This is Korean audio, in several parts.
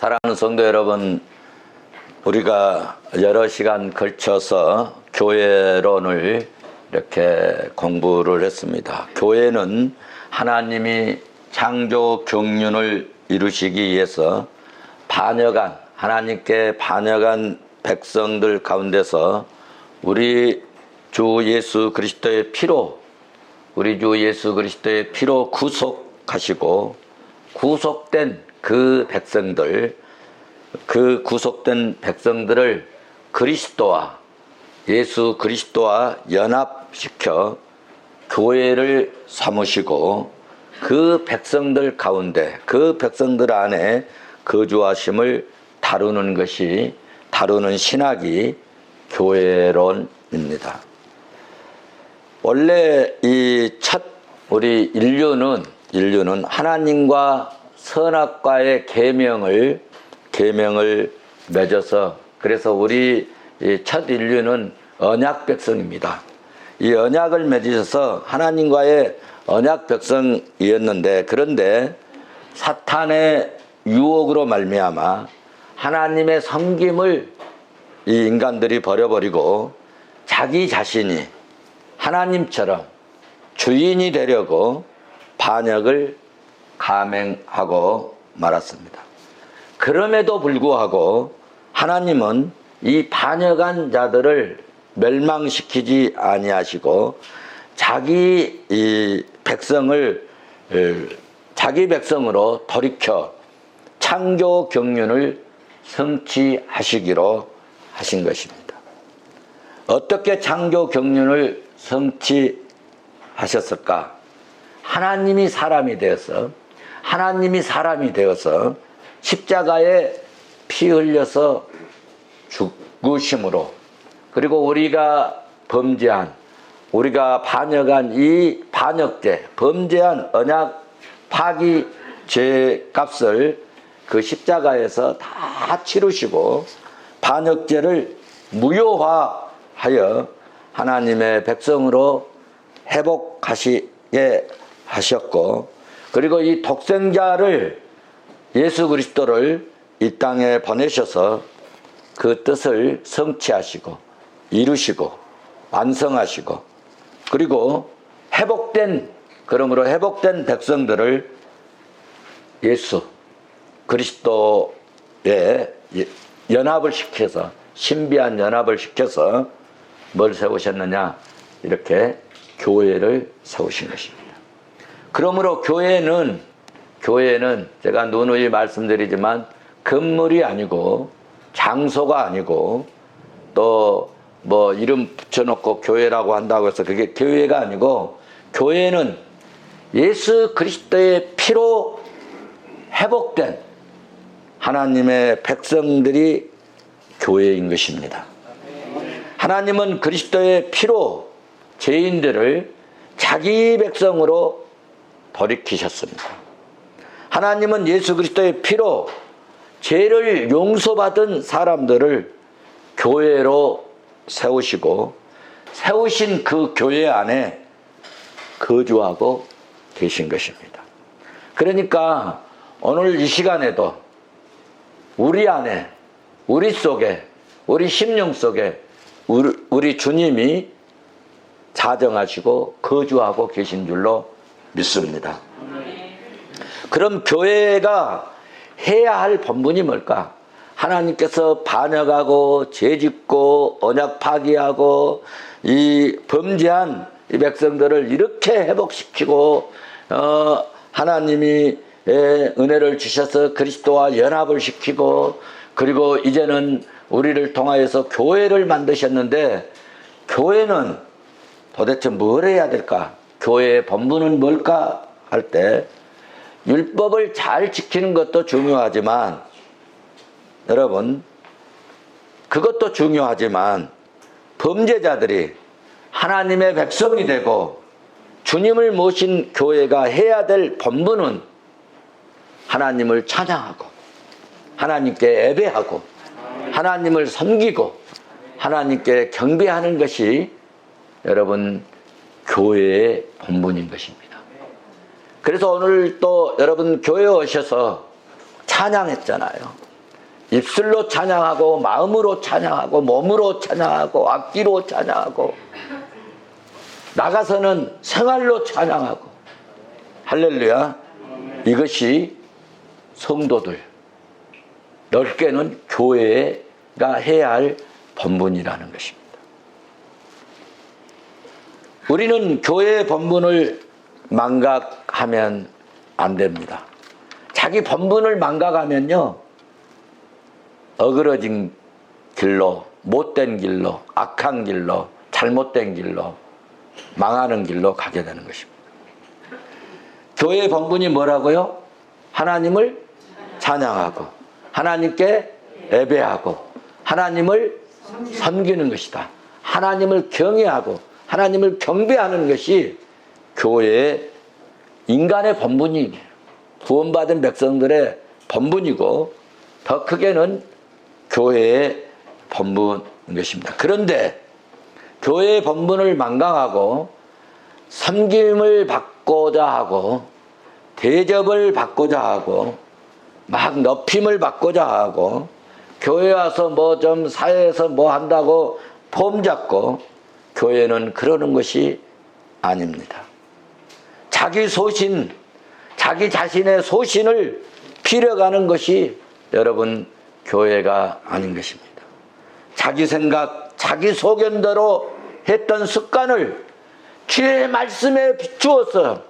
사랑하는 성도 여러분, 우리가 여러 시간 걸쳐서 교회론을 이렇게 공부를 했습니다. 교회는 하나님이 창조 경륜을 이루시기 위해서 하나님께 반역한 백성들 가운데서 우리 주 예수 그리스도의 피로 구속하시고 구속된 그 구속된 백성들을 예수 그리스도와 연합시켜 교회를 삼으시고 그 백성들 가운데, 그 백성들 안에 거주하심을 다루는 신학이 교회론입니다. 원래 우리 인류는 하나님과 선악과의 계명을 맺어서, 그래서 우리 첫 인류는 언약 백성입니다. 이 언약을 맺으셔서 하나님과의 언약 백성이었는데, 그런데 사탄의 유혹으로 말미암아 하나님의 섬김을 이 인간들이 버려버리고 자기 자신이 하나님처럼 주인이 되려고 반역을 감행하고 말았습니다. 그럼에도 불구하고 하나님은 이 반역한 자들을 멸망시키지 아니하시고 자기 백성으로 돌이켜 창조 경륜을 성취하시기로 하신 것입니다. 어떻게 창조 경륜을 성취하셨을까? 하나님이 사람이 되어서 십자가에 피 흘려서 죽으심으로, 그리고 우리가 반역한 이 범죄한 언약 파기 죄값을 그 십자가에서 다 치르시고 반역죄를 무효화하여 하나님의 백성으로 회복하시게 하셨고, 그리고 이 독생자를 예수 그리스도를 이 땅에 보내셔서 그 뜻을 성취하시고 이루시고 완성하시고, 그리고 그러므로 회복된 백성들을 예수 그리스도에 신비한 연합을 시켜서 뭘 세우셨느냐? 이렇게 교회를 세우신 것입니다. 그러므로 교회는 제가 누누이 말씀드리지만 건물이 아니고 장소가 아니고, 또 뭐 이름 붙여놓고 교회라고 한다고 해서 그게 교회가 아니고, 교회는 예수 그리스도의 피로 회복된 하나님의 백성들이 교회인 것입니다. 하나님은 그리스도의 피로 죄인들을 자기 백성으로 돌이키셨습니다. 하나님은 예수 그리스도의 피로 죄를 용서받은 사람들을 교회로 세우시고, 세우신 그 교회 안에 거주하고 계신 것입니다. 그러니까 오늘 이 시간에도 우리 안에, 우리 속에, 우리 심령 속에 우리 주님이 자정하시고 거주하고 계신 줄로 믿습니다. 그럼 교회가 해야 할 본분이 뭘까? 하나님께서 반역하고 죄짓고 언약 파기하고 이 범죄한 이 백성들을 이렇게 회복시키고 하나님이 은혜를 주셔서 그리스도와 연합을 시키고, 그리고 이제는 우리를 통하여서 교회를 만드셨는데, 교회는 도대체 뭘 해야 될까? 교회의 본분은 뭘까? 할 때 율법을 잘 지키는 것도 중요하지만, 여러분, 그것도 중요하지만 범죄자들이 하나님의 백성이 되고 주님을 모신 교회가 해야 될 본분은 하나님을 찬양하고 하나님께 예배하고 하나님을 섬기고 하나님께 경배하는 것이 여러분 교회의 본분인 것입니다. 그래서 오늘 또 여러분 교회에 오셔서 찬양했잖아요. 입술로 찬양하고 마음으로 찬양하고 몸으로 찬양하고 악기로 찬양하고 나가서는 생활로 찬양하고 할렐루야. 이것이 성도들 넓게는 교회가 해야 할 본분이라는 것입니다. 우리는 교회의 본분을 망각하면 안 됩니다. 자기 본분을 망각하면요, 어그러진 길로, 못된 길로, 악한 길로, 잘못된 길로, 망하는 길로 가게 되는 것입니다. 교회의 본분이 뭐라고요? 하나님을 찬양하고 하나님께 예배하고 하나님을 섬기는 것이다. 하나님을 경외하고 하나님을 경배하는 것이 교회의 인간의 본분이 구원받은 백성들의 본분이고 더 크게는 교회의 본분인 것입니다. 그런데 교회의 본분을 망각하고 섬김을 받고자 하고 대접을 받고자 하고 막 높임을 받고자 하고 교회 와서 뭐 좀 사회에서 뭐 한다고 폼 잡고 교회는 그러는 것이 아닙니다. 자기 소신, 자기 자신의 소신을 빌어가는 것이 여러분 교회가 아닌 것입니다. 자기 생각, 자기 소견대로 했던 습관을 주의 말씀에 비추어서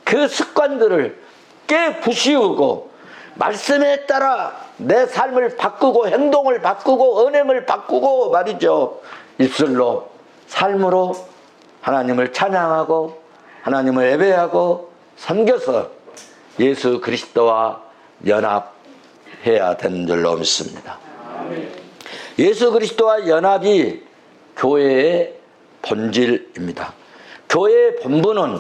그 습관들을 깨부수고 말씀에 따라 내 삶을 바꾸고 행동을 바꾸고 언행을 바꾸고 말이죠. 입술로 삶으로 하나님을 찬양하고 하나님을 예배하고 섬겨서 예수 그리스도와 연합해야 되는 줄로 믿습니다. 예수 그리스도와 연합이 교회의 본질입니다. 교회의 본분은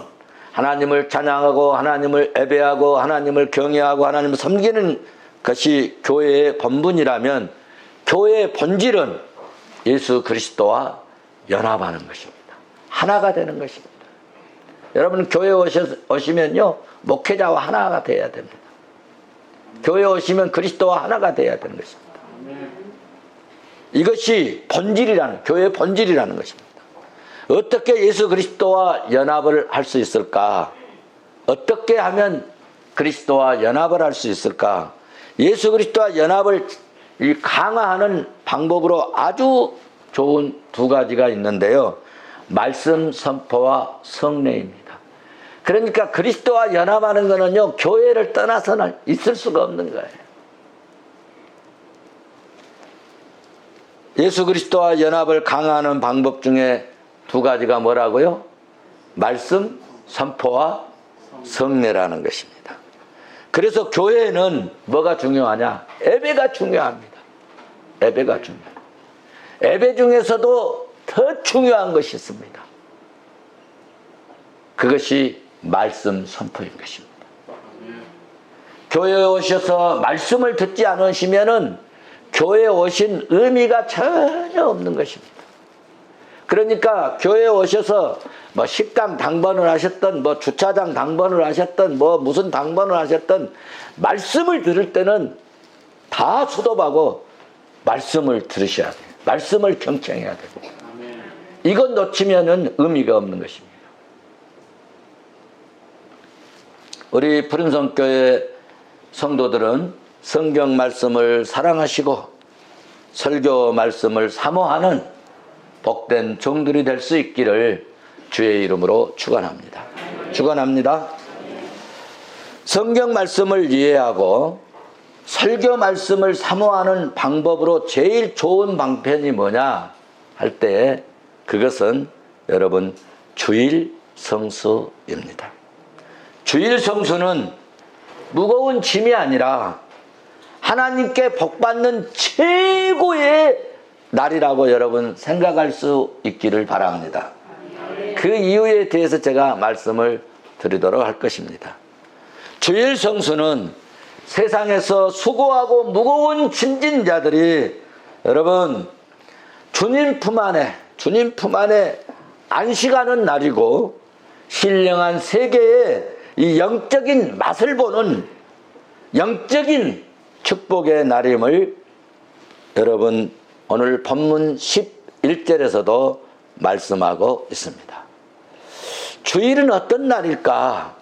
하나님을 찬양하고 하나님을 예배하고 하나님을 경외하고 하나님을 섬기는 것이 교회의 본분이라면 교회의 본질은 예수 그리스도와 연합하는 것입니다. 하나가 되는 것입니다. 여러분 교회에 오시면요 목회자와 하나가 되어야 됩니다. 교회에 오시면 그리스도와 하나가 되어야 되는 것입니다. 이것이 본질이라는 교회의 본질이라는 것입니다. 어떻게 예수 그리스도와 연합을 할 수 있을까? 어떻게 하면 그리스도와 연합을 할 수 있을까? 예수 그리스도와 연합을 강화하는 방법으로 아주 좋은 두 가지가 있는데요. 말씀 선포와 성례입니다. 그러니까 그리스도와 연합하는 것은요, 교회를 떠나서는 있을 수가 없는 거예요. 예수 그리스도와 연합을 강화하는 방법 중에 두 가지가 뭐라고요? 말씀 선포와 성례라는 것입니다. 그래서 교회에는 뭐가 중요하냐? 예배가 중요합니다. 예배가 중요합니다. 예배 중에서도 더 중요한 것이 있습니다. 그것이 말씀 선포인 것입니다. 교회에 오셔서 말씀을 듣지 않으시면은 교회에 오신 의미가 전혀 없는 것입니다. 그러니까 교회에 오셔서 뭐 식당 당번을 하셨던 뭐 주차장 당번을 하셨던 뭐 무슨 당번을 하셨던 말씀을 들을 때는 다 수도하고 말씀을 들으셔야 돼요. 말씀을 경청해야 됩니다. 이건 놓치면은 의미가 없는 것입니다. 우리 푸른성교회 성도들은 성경 말씀을 사랑하시고 설교 말씀을 사모하는 복된 종들이 될 수 있기를 주의 이름으로 축원합니다. 축원합니다. 성경 말씀을 이해하고 설교 말씀을 사모하는 방법으로 제일 좋은 방편이 뭐냐 할 때 그것은 여러분 주일 성수입니다. 주일 성수는 무거운 짐이 아니라 하나님께 복받는 최고의 날이라고 여러분 생각할 수 있기를 바랍니다. 그 이유에 대해서 제가 말씀을 드리도록 할 것입니다. 주일 성수는 세상에서 수고하고 무거운 짐진 자들이 여러분 주님 품 안에 안식하는 날이고 신령한 세계의 이 영적인 맛을 보는 영적인 축복의 날임을 여러분 오늘 본문 11절에서도 말씀하고 있습니다. 주일은 어떤 날일까?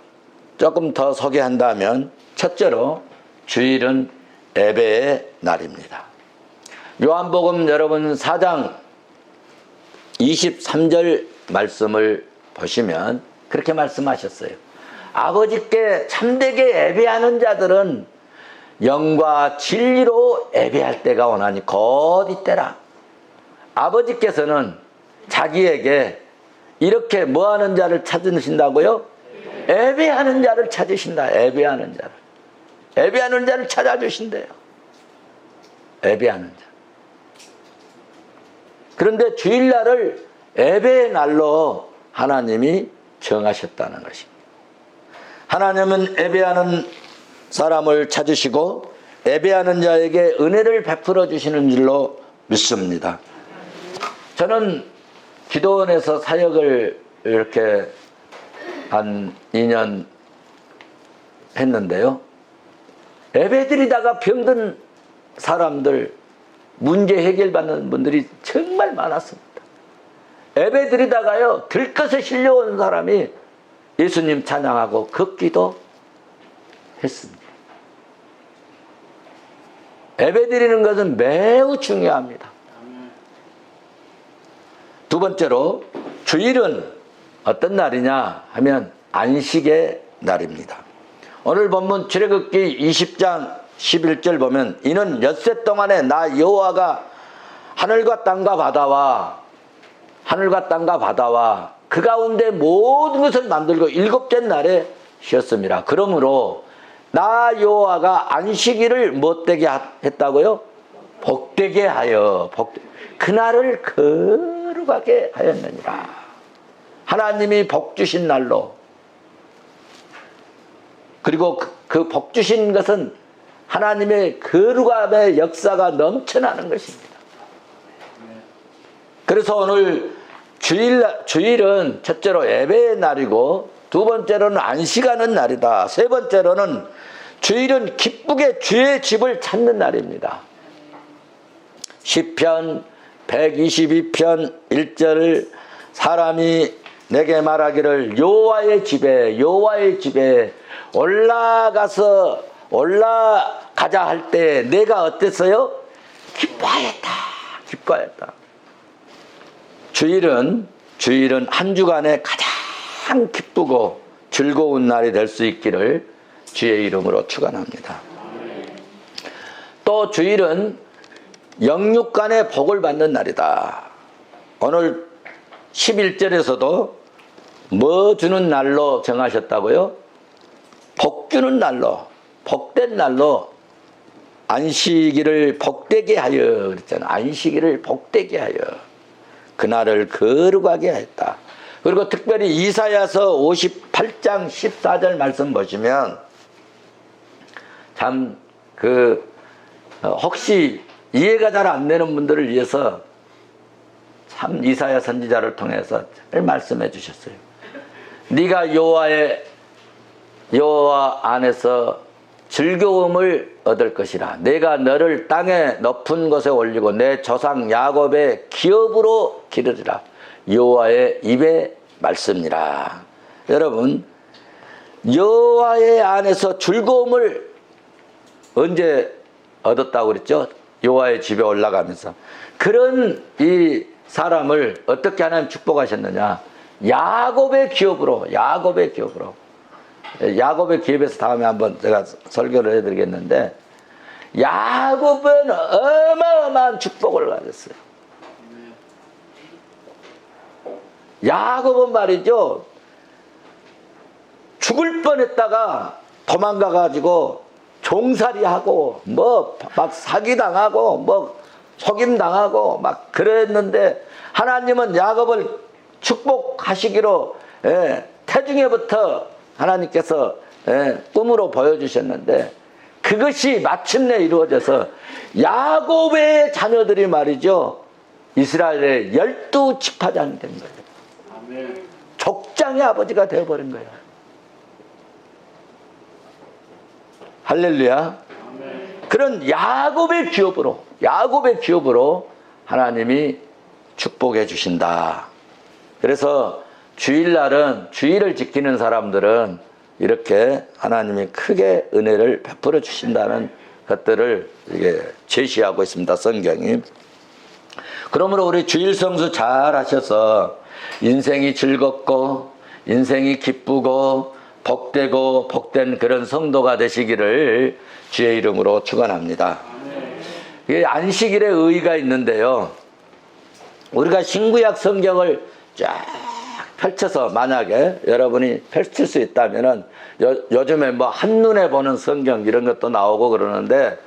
조금 더 소개한다면 첫째로 주일은 예배의 날입니다. 요한복음 여러분 4장 23절 말씀을 보시면 그렇게 말씀하셨어요. 아버지께 참되게 예배하는 자들은 영과 진리로 예배할 때가 오나니 곧 이때라. 아버지께서는 자기에게 이렇게 뭐하는 자를 찾으신다고요? 예배하는 자를 찾으신다. 예배하는 자를. 예배하는 자를 찾아주신대요. 예배하는 자. 그런데 주일날을 예배의 날로 하나님이 정하셨다는 것입니다. 하나님은 예배하는 사람을 찾으시고 예배하는 자에게 은혜를 베풀어 주시는 줄로 믿습니다. 저는 기도원에서 사역을 이렇게 한 2년 했는데요. 예배드리다가 병든 사람들, 문제 해결받는 분들이 정말 많았습니다. 예배드리다가요, 들것에 실려온 사람이 예수님 찬양하고 걷기도 했습니다. 예배드리는 것은 매우 중요합니다. 두 번째로 주일은 어떤 날이냐 하면 안식의 날입니다. 오늘 본문 출애굽기 20장 11절 보면 이는 엿새 동안에 나 여호와가 하늘과 땅과 바다와 그 가운데 모든 것을 만들고 일곱째 날에 쉬었습니다. 그러므로 나 여호와가 안식일을 못되게 했다고요? 복되게 하여 그날을 거룩하게 하였느니라. 하나님이 복 주신 날로, 그리고 그 복 주신 것은 하나님의 거룩함의 역사가 넘쳐나는 것입니다. 그래서 오늘 주일은 첫째로 예배의 날이고, 두 번째로는 안식하는 날이다. 세 번째로는 주일은 기쁘게 주의 집을 찾는 날입니다. 시편 122편 1절 사람이 내게 말하기를 여호와의 집에 올라가자 할 때 내가 어땠어요? 기뻐했다. 주일은 한 주간에 가장 기쁘고 즐거운 날이 될 수 있기를 주의 이름으로 축원합니다. 또 주일은 영육간의 복을 받는 날이다. 오늘 11절에서도 뭐 주는 날로 정하셨다고요? 복 주는 날로, 복된 날로 안식일을 복되게 하여 그랬잖아요. 안식일을 복되게 하여 그날을 거룩하게 했다. 그리고 특별히 이사야서 58장 14절 말씀 보시면 참 혹시 이해가 잘 안 되는 분들을 위해서 참 이사야 선지자를 통해서 잘 말씀해 주셨어요. 네가 여호와 안에서 즐거움을 얻을 것이라. 내가 너를 땅의 높은 곳에 올리고 내 조상 야곱의 기업으로 기르리라. 여호와의 입의 말씀이라. 여러분, 여호와의 안에서 즐거움을 언제 얻었다고 그랬죠? 여호와의 집에 올라가면서. 그런 이 사람을 어떻게 하나님 축복하셨느냐? 야곱의 기업으로. 야곱의 기업에서 다음에 한번 제가 설교를 해드리겠는데, 야곱은 어마어마한 축복을 가졌어요. 야곱은 말이죠, 죽을 뻔했다가 도망가가지고 종살이하고 막 사기당하고 속임당하고 막 그랬는데, 하나님은 야곱을 축복하시기로 태중에부터 하나님께서 꿈으로 보여주셨는데, 그것이 마침내 이루어져서 야곱의 자녀들이 말이죠, 이스라엘의 12지파장이 된 거예요. 아멘. 족장의 아버지가 되어버린 거예요. 할렐루야. 아멘. 그런 야곱의 기업으로 야곱의 기업으로 하나님이 축복해 주신다. 그래서 주일날은, 주일을 지키는 사람들은 이렇게 하나님이 크게 은혜를 베풀어 주신다는 것들을 이게 제시하고 있습니다, 성경이. 그러므로 우리 주일 성수 잘 하셔서 인생이 즐겁고 인생이 기쁘고 복되고 복된 그런 성도가 되시기를 주의 이름으로 축원합니다. 안식일에 의의가 있는데요, 우리가 신구약 성경을 쫙 펼쳐서 만약에 여러분이 펼칠 수 있다면은, 요즘에 뭐 한눈에 보는 성경 이런 것도 나오고 그러는데,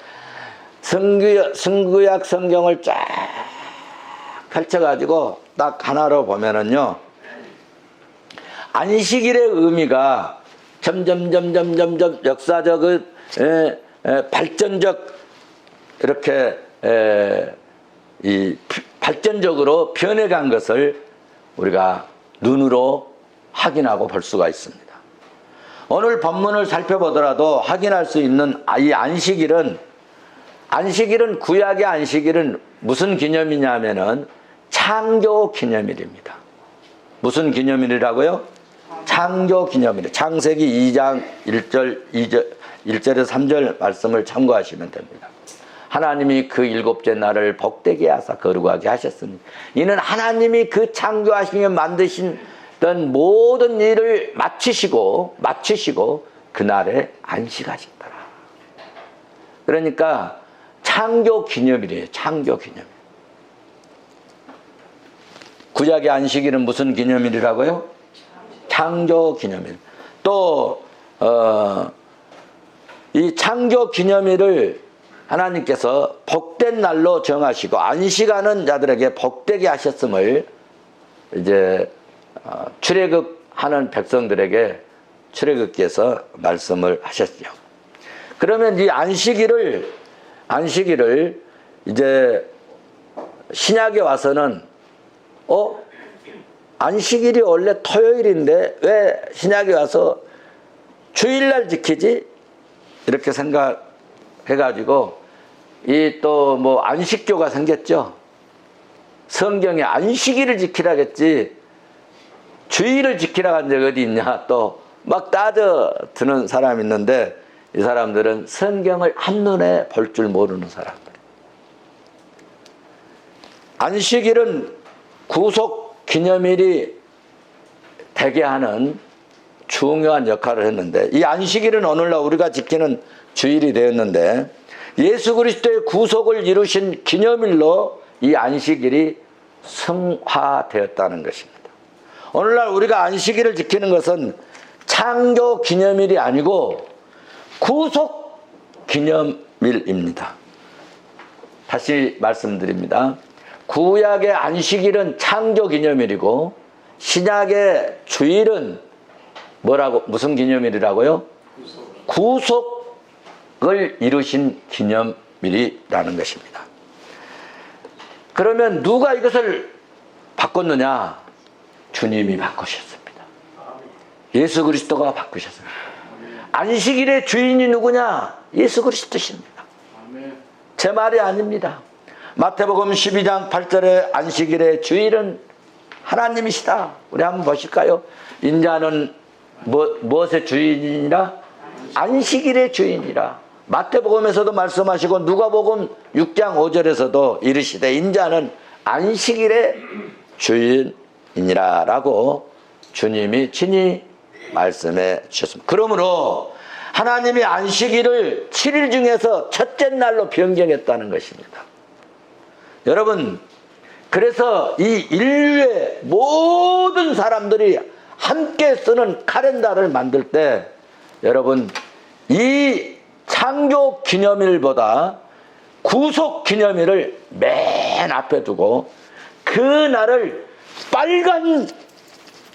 신구약 성경을 쫙 펼쳐가지고 딱 하나로 보면은요, 안식일의 의미가 점점 역사적, 발전적, 이렇게 이 발전적으로 변해간 것을 우리가 눈으로 확인하고 볼 수가 있습니다. 오늘 본문을 살펴보더라도 확인할 수 있는 이 안식일은, 구약의 안식일은 무슨 기념이냐면은 창조 기념일입니다. 무슨 기념일이라고요? 창조 기념일. 창세기 2장 1절에서 3절 말씀을 참고하시면 됩니다. 하나님이 그 일곱째 날을 복되게 하사 거룩하게 하셨으니 이는 하나님이 그 창조하시며 만드시던 모든 일을 마치시고 그날에 안식하셨더라. 그러니까 창조 기념일이에요. 창조 기념일. 구약의 안식일은 무슨 기념일이라고요? 창조 기념일. 또 이 창조 기념일을 하나님께서 복된 날로 정하시고 안식하는 자들에게 복되게 하셨음을 이제 출애굽하는 백성들에게 출애굽기에서 말씀을 하셨죠. 그러면 이 안식일을 이제 신약에 와서는 안식일이 원래 토요일인데 왜 신약에 와서 주일날 지키지? 이렇게 생각해가지고 이 또 뭐 안식교가 생겼죠. 성경에 안식일을 지키라겠지 주일을 지키라고 한 적 어디 있냐 또 막 따져 드는 사람이 있는데, 이 사람들은 성경을 한눈에 볼 줄 모르는 사람들. 안식일은 구속 기념일이 되게 하는 중요한 역할을 했는데, 이 안식일은 오늘날 우리가 지키는 주일이 되었는데, 예수 그리스도의 구속을 이루신 기념일로 이 안식일이 성화되었다는 것입니다. 오늘날 우리가 안식일을 지키는 것은 창조 기념일이 아니고 구속 기념일입니다. 다시 말씀드립니다. 구약의 안식일은 창조 기념일이고 신약의 주일은 무슨 기념일이라고요? 구속을 이루신 기념일이라는 것입니다. 그러면 누가 이것을 바꿨느냐? 주님이 바꾸셨습니다. 예수 그리스도가 바꾸셨습니다. 안식일의 주인이 누구냐? 예수 그리스도십니다. 제 말이 아닙니다. 마태복음 12장 8절에 안식일의 주일은 하나님이시다. 우리 한번 보실까요? 인자는 무엇의 주인이라? 안식일의 주인이라. 마태복음에서도 말씀하시고 누가복음 6장 5절에서도 이르시되 인자는 안식일의 주인이니라 라고 주님이 친히 말씀해 주셨습니다. 그러므로 하나님이 안식일을 7일 중에서 첫째 날로 변경했다는 것입니다. 여러분, 그래서 이 인류의 모든 사람들이 함께 쓰는 카렌다를 만들 때 여러분, 이 창조 기념일보다 구속 기념일을 맨 앞에 두고 그 날을 빨간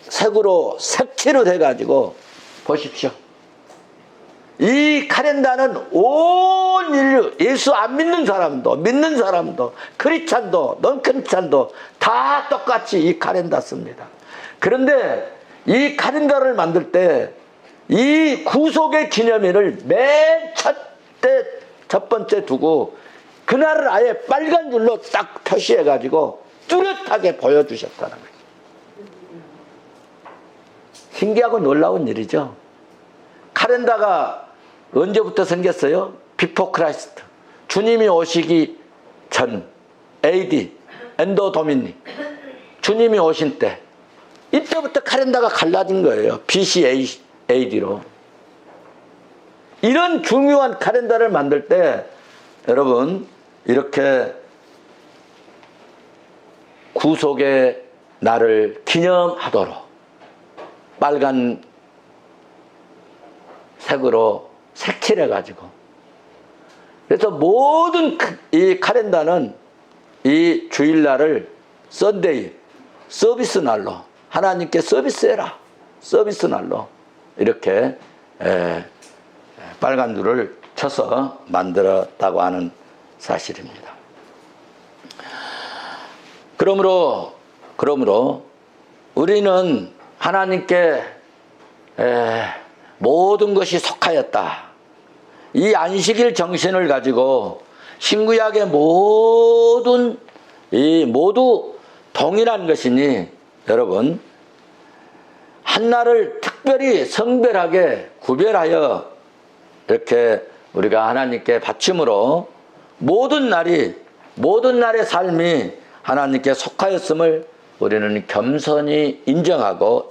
색으로 색칠을 해가지고 보십시오. 이 카렌다는 온 인류, 예수 안 믿는 사람도 믿는 사람도 크리스찬도 넌 크리스찬도 다 똑같이 이 카렌다 씁니다. 그런데 이 카렌다를 만들 때 이 구속의 기념일을 맨 첫 번째 두고 그날을 아예 빨간 줄로 딱 표시해가지고 뚜렷하게 보여주셨다는 거예요. 신기하고 놀라운 일이죠. 칼렌더가 언제부터 생겼어요? 비포 크라이스트. 주님이 오시기 전, AD, 엔도 도미니. 주님이 오신 때. 이때부터 칼렌더가 갈라진 거예요. BC AD로. 이런 중요한 칼렌더를 만들 때 여러분 이렇게 구속의 날을 기념하도록 빨간 색으로 색칠해가지고, 그래서 모든 이 칼렌더는 이 주일날을 썬데이, 서비스 날로, 하나님께 서비스해라, 서비스 날로 이렇게 빨간 줄을 쳐서 만들었다고 하는 사실입니다. 그러므로 우리는 하나님께 모든 것이 속하였다. 이 안식일 정신을 가지고 신구약의 모두 동일한 것이니 여러분 한날을 특별히 성별하게 구별하여 이렇게 우리가 하나님께 바침으로 모든 날의 삶이 하나님께 속하였음을 우리는 겸손히 인정하고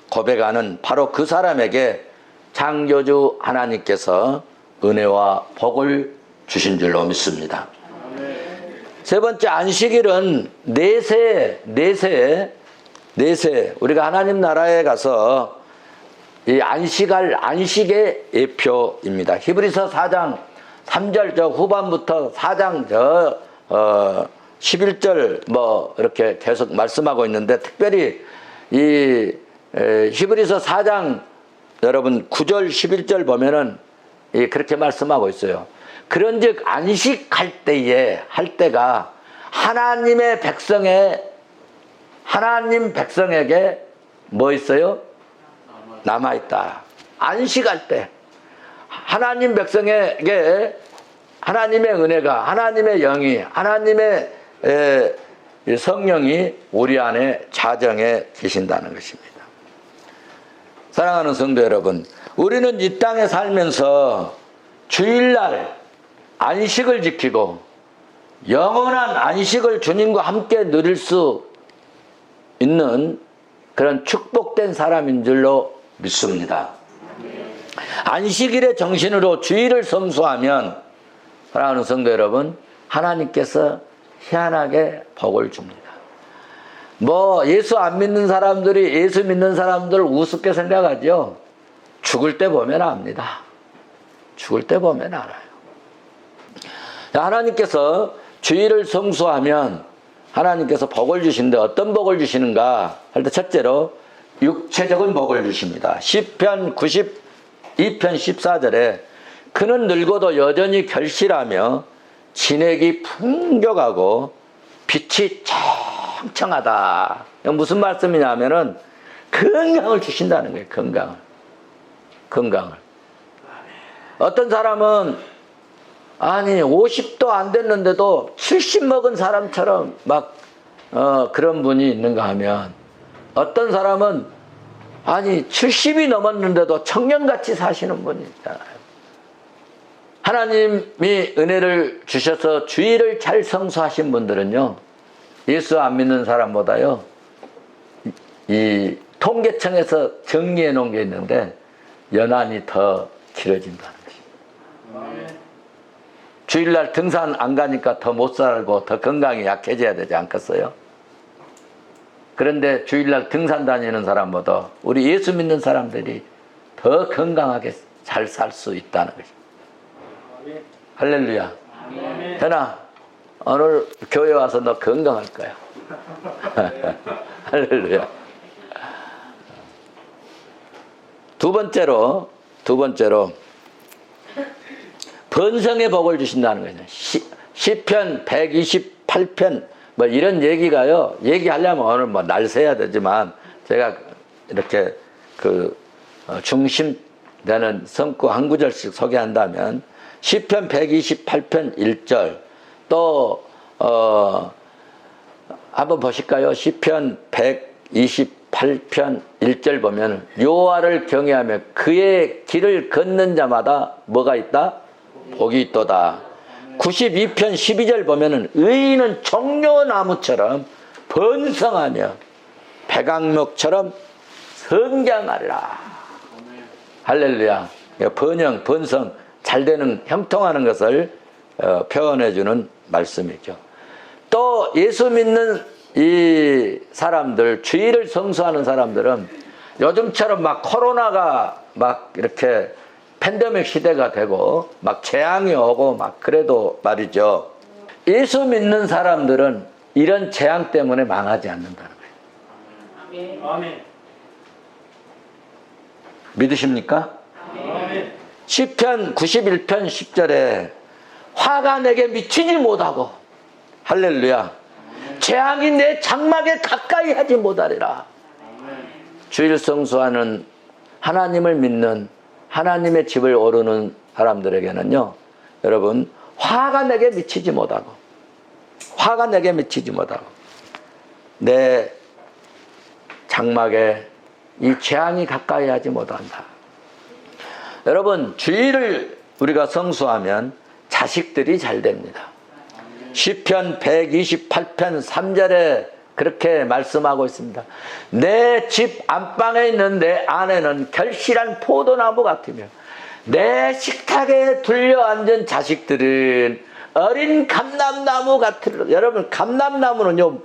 고백하는 바로 그 사람에게 창조주 하나님께서 은혜와 복을 주신 줄로 믿습니다. 세 번째, 안식일은 내세 우리가 하나님 나라에 가서 이 안식의 예표입니다. 히브리서 4장 3절 저 후반부터 4장 11절 뭐 이렇게 계속 말씀하고 있는데, 특별히 이 히브리서 4장 여러분 9절 11절 보면은 그렇게 말씀하고 있어요. 그런즉 안식할 때가 하나님 백성에게 뭐 있어요? 남아있다. 안식할 때 하나님 백성에게 하나님의 은혜가, 하나님의 영이, 하나님의 성령이 우리 안에 자정해 계신다는 것입니다. 사랑하는 성도 여러분, 우리는 이 땅에 살면서 주일날 안식을 지키고 영원한 안식을 주님과 함께 누릴 수 있는 그런 축복된 사람인 줄로 믿습니다. 안식일의 정신으로 주일을 성수하면 사랑하는 성도 여러분, 하나님께서 희한하게 복을 줍니다. 예수 안 믿는 사람들이 예수 믿는 사람들 우습게 생각하죠. 죽을 때 보면 압니다. 죽을 때 보면 알아요. 하나님께서 주일을 성수하면 하나님께서 복을 주시는데 어떤 복을 주시는가 할 때 첫째로 육체적인 복을 주십니다. 시편 92편 14절에 그는 늙어도 여전히 결실하며 진액이 풍족하고 빛이 청청하다. 무슨 말씀이냐면은 건강을 주신다는 거예요. 건강을. 어떤 사람은 50도 안 됐는데도 70 먹은 사람처럼 그런 분이 있는가 하면, 어떤 사람은 70이 넘었는데도 청년같이 사시는 분이 있잖아요. 하나님이 은혜를 주셔서 주일을 잘 성수하신 분들은요, 예수 안 믿는 사람보다요, 이 통계청에서 정리해 놓은 게 있는데 연한이 더 길어진다는 것입니다. 주일날 등산 안 가니까 더 못 살고 더 건강이 약해져야 되지 않겠어요? 그런데 주일날 등산 다니는 사람보다 우리 예수 믿는 사람들이 더 건강하게 잘 살 수 있다는 것입니다. 할렐루야. 현아, 오늘 교회 와서 너 건강할 거야. 할렐루야. 두 번째로 번성의 복을 주신다는 거죠. 시편 128편 이런 얘기가요, 얘기하려면 오늘 날 새야 되지만 제가 이렇게 중심되는 성구 한 구절씩 소개한다면, 시편 128편 1절 또 한번 보실까요? 시편 128편 1절 보면 여호와를 경외하며 그의 길을 걷는 자마다 뭐가 있다? 복이 있도다. 92편 12절 보면은 의인은 종려나무처럼 번성하며 백악목처럼 성장하리라. 할렐루야. 번영, 번성, 잘되는, 형통하는 것을 표현해주는 말씀이죠. 또 예수 믿는 이 사람들, 주의를 성수하는 사람들은 요즘처럼 막 코로나가 막 이렇게 팬데믹 시대가 되고 막 재앙이 오고 막 그래도 말이죠. 예수 믿는 사람들은 이런 재앙 때문에 망하지 않는다는 거예요. 아멘. 믿으십니까? 아멘. 시편 91편 10절에 화가 내게 미치지 못하고 할렐루야. 재앙이 내 장막에 가까이 하지 못하리라. 주일 성수하는 하나님을 믿는 하나님의 집을 오르는 사람들에게는요, 여러분, 화가 내게 미치지 못하고, 화가 내게 미치지 못하고, 내 장막에 이 재앙이 가까이 하지 못한다. 여러분, 주일을 우리가 성수하면 자식들이 잘 됩니다. 시편 128편 3절에 그렇게 말씀하고 있습니다. 내 집 안방에 있는 내 아내는 결실한 포도나무 같으며 내 식탁에 둘려앉은 자식들은 어린 감람나무 같으리라. 여러분, 감람나무는요,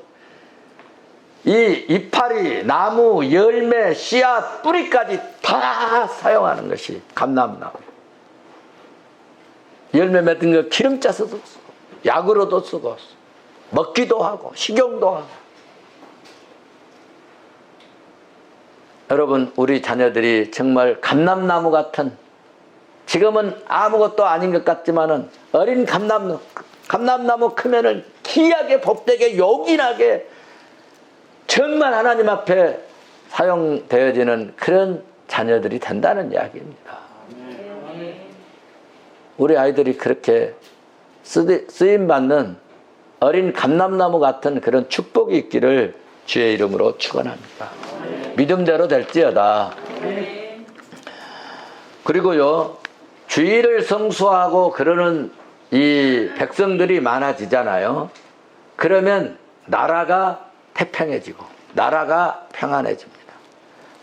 이 이파리, 나무, 열매, 씨앗, 뿌리까지 다 사용하는 것이 감람나무. 열매 맺은 거 기름 짜서도 쓰고 약으로도 쓰고 먹기도 하고 식용도 하고. 여러분, 우리 자녀들이 정말 감람나무 같은, 지금은 아무것도 아닌 것 같지만은 어린 감람나무 크면은 귀하게 복되게 요긴하게 정말 하나님 앞에 사용되어지는 그런 자녀들이 된다는 이야기입니다. 우리 아이들이 그렇게 쓰임받는 어린 감람나무 같은 그런 축복이 있기를 주의 이름으로 축원합니다. 믿음대로 될지어다. 그리고요, 주일을 성수하고 그러는 이 백성들이 많아지잖아요. 그러면 나라가 태평해지고 나라가 평안해집니다.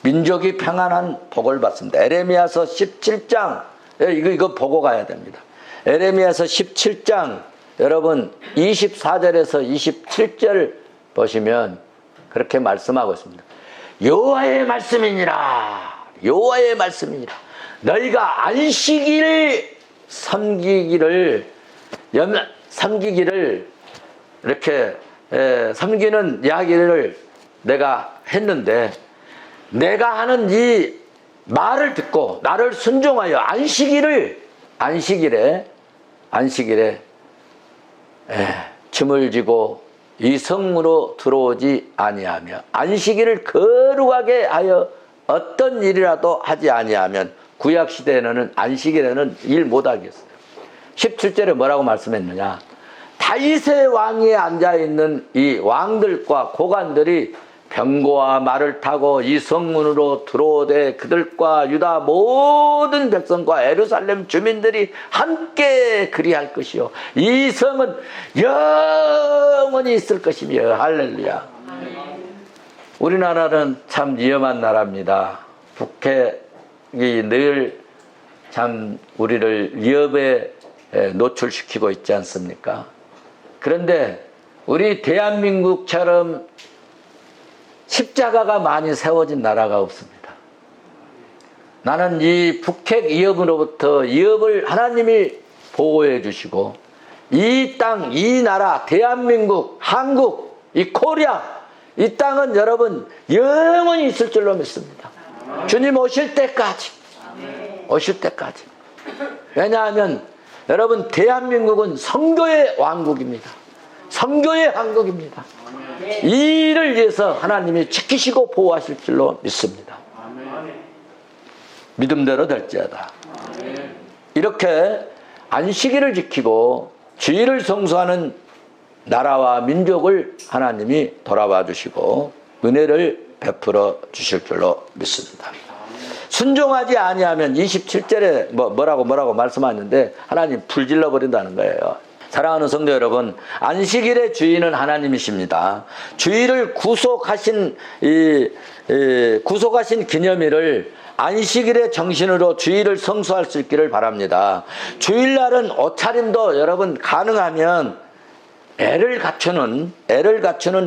민족이 평안한 복을 받습니다. 에레미야서 17장, 이거 보고 가야 됩니다. 에레미야서 17장 여러분 24절에서 27절 보시면 그렇게 말씀하고 있습니다. 여호와의 말씀이니라. 여호와의 말씀이니라. 너희가 안식일을 섬기기를 이렇게 섬기는 이야기를 내가 했는데, 내가 하는 이 말을 듣고 나를 순종하여 안식일에 짐을 지고 이 성으로 들어오지 아니하며 안식일을 거룩하게 하여 어떤 일이라도 하지 아니하면, 구약시대에는 안식일에는 일 못하겠어요. 17절에 뭐라고 말씀했느냐. 다윗의 왕위에 앉아있는 이 왕들과 고관들이 병거와 말을 타고 이 성문으로 들어오되 그들과 유다 모든 백성과 예루살렘 주민들이 함께 그리할 것이요 이 성은 영원히 있을 것이며. 할렐루야. 우리나라는 참 위험한 나라입니다. 북핵이 늘 참 우리를 위협에 노출시키고 있지 않습니까? 그런데 우리 대한민국처럼 십자가가 많이 세워진 나라가 없습니다. 나는 이 북핵 위협으로부터 위협을 하나님이 보호해 주시고 이 땅, 이 나라, 대한민국, 한국, 이 코리아, 이 땅은 여러분 영원히 있을 줄로 믿습니다. 주님 오실 때까지. 오실 때까지. 왜냐하면 여러분 대한민국은 선교의 왕국입니다. 선교의 한국입니다. 이 일을 위해서 하나님이 지키시고 보호하실 줄로 믿습니다. 믿음대로 될지어다. 이렇게 안식일을 지키고 주일을 성수하는 나라와 민족을 하나님이 돌아봐 주시고 은혜를 베풀어 주실 줄로 믿습니다. 순종하지 아니하면 27절에 뭐라고 말씀하는데 하나님 불질러 버린다는 거예요. 사랑하는 성도 여러분, 안식일의 주인은 하나님이십니다. 주일을 구속하신 구속하신 기념일을 안식일의 정신으로 주일을 성수할 수 있기를 바랍니다. 주일날은 옷차림도 여러분 가능하면 애를 갖추는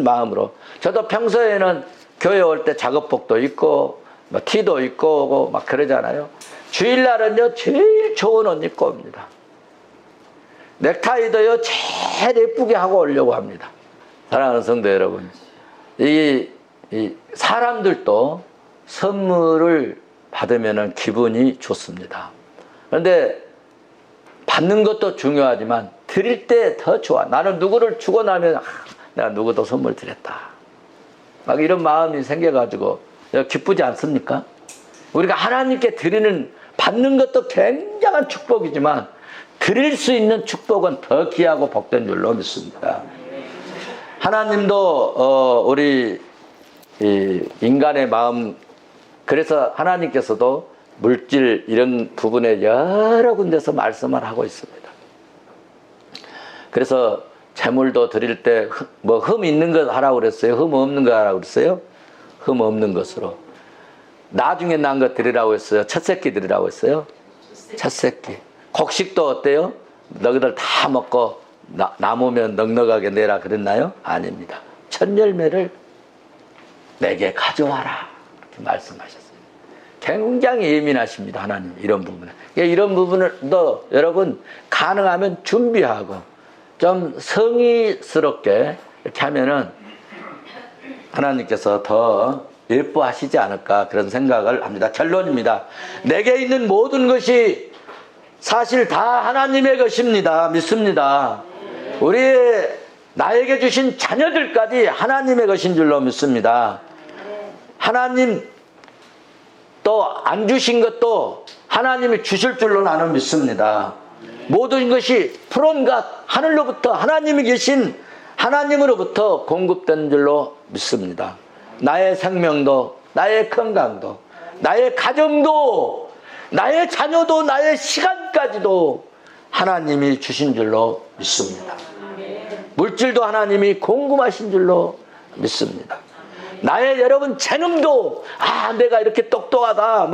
마음으로. 저도 평소에는 교회 올 때 작업복도 입고 뭐 티도 입고 오고 막 그러잖아요. 주일날은요 제일 좋은 옷 입고 옵니다. 넥타이도요 제일 예쁘게 하고 오려고 합니다. 사랑하는 성도 여러분, 이 사람들도 선물을 받으면 기분이 좋습니다. 그런데 받는 것도 중요하지만 드릴 때 더 좋아. 나는 누구를 주고 나면 내가 누구도 선물 드렸다, 막 이런 마음이 생겨가지고 기쁘지 않습니까? 우리가 하나님께 받는 것도 굉장한 축복이지만 드릴 수 있는 축복은 더 귀하고 복된 줄로 믿습니다. 하나님도 우리 인간의 마음, 그래서 하나님께서도 물질 이런 부분에 여러 군데서 말씀을 하고 있습니다. 그래서 재물도 드릴 때 뭐 흠 있는 것 하라고 그랬어요? 흠 없는 거 하라고 그랬어요? 흠 없는 것으로. 나중에 난 것 드리라고 했어요? 첫 새끼 드리라고 했어요? 첫 새끼. 곡식도 어때요? 너희들 다 먹고 남으면 넉넉하게 내라 그랬나요? 아닙니다. 첫 열매를 내게 가져와라 이렇게 말씀하셨어요. 굉장히 예민하십니다, 하나님. 이런 부분에. 이런 부분을도 여러분 가능하면 준비하고 좀 성의스럽게 이렇게 하면은 하나님께서 더 예뻐하시지 않을까 그런 생각을 합니다. 결론입니다. 내게 있는 모든 것이 사실 다 하나님의 것입니다. 믿습니다. 나에게 주신 자녀들까지 하나님의 것인 줄로 믿습니다. 하나님 또 안 주신 것도 하나님이 주실 줄로 나는 믿습니다. 모든 것이 from God, 하늘로부터 하나님이 계신 하나님으로부터 공급된 줄로 믿습니다. 나의 생명도, 나의 건강도, 나의 가정도, 나의 자녀도, 나의 시간까지도 하나님이 주신 줄로 믿습니다. 물질도 하나님이 공급하신 줄로 믿습니다. 나의 여러분 재능도 내가 이렇게 똑똑하다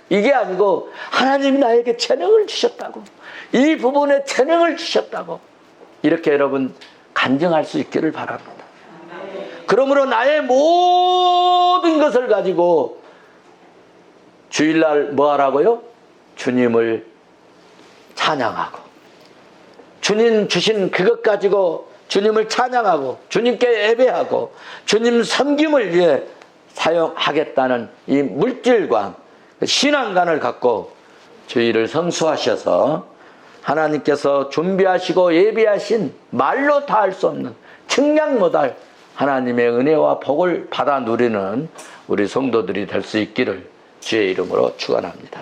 이게 아니고 하나님이 나에게 재능을 주셨다고, 이 부분에 재능을 주셨다고 이렇게 여러분 간증할 수 있기를 바랍니다. 그러므로 나의 모든 것을 가지고 주일날 뭐 하라고요? 주님을 찬양하고 주님 주신 그것 가지고 주님을 찬양하고 주님께 예배하고 주님 섬김을 위해 사용하겠다는 이 물질관, 신앙관을 갖고 주일을 성수하셔서 하나님께서 준비하시고 예비하신 말로 다 할 수 없는 측량 못할 하나님의 은혜와 복을 받아 누리는 우리 성도들이 될 수 있기를 주의 이름으로 축원합니다.